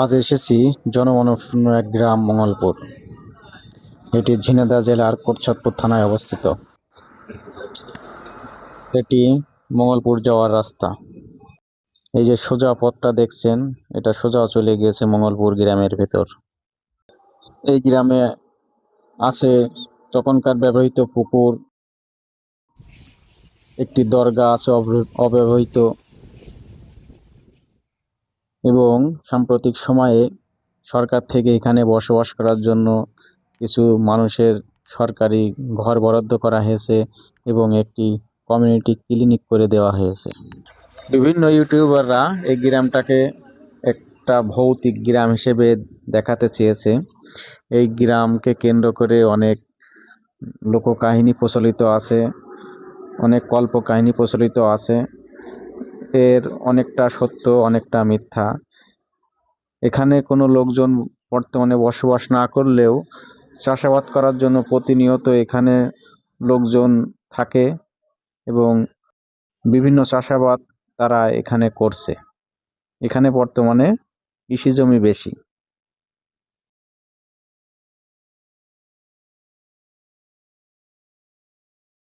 আজ এসেছি জনমানবশূন্য এক গ্রাম মঙ্গলপুর। এটি ঝিনাইদহ জেলার কোটচাঁদপুর থানায় অবস্থিত। এটি মঙ্গলপুর যাওয়ার রাস্তা। এই যে সোজা পথটা দেখছেন, এটা সোজা চলে গিয়েছে মঙ্গলপুর গ্রামের ভেতর। এই গ্রামে আছে তখনকার ব্যবহৃত পুকুর, একটি দরগা আছে অব্যবহৃত, এবং সাম্প্রতিক সময়ে সরকার থেকে এখানে বসবাস করার জন্য কিছু মানুষের সরকারি ঘর বরাদ্দ করা হয়েছে এবং একটি কমিউনিটি ক্লিনিক করে দেওয়া হয়েছে। বিভিন্ন ইউটিউবাররা এই গ্রামটাকে একটা ভৌতিক গ্রাম হিসেবে দেখাতে চেয়েছে। এই গ্রামকে কেন্দ্র করে অনেক লোককাহিনী প্রচলিত আছে, অনেক কল্পকাহিনী প্রচলিত আছে। এর অনেকটা সত্য, অনেকটা মিথ্যা। এখানে কোনো লোকজন বর্তমানে বসবাস না করলেও চাষাবাদ করার জন্য প্রতিনিয়ত এখানে লোকজন থাকে এবং বিভিন্ন চাষাবাদ তারা এখানে করছে। এখানে বর্তমানে কৃষি জমি বেশি।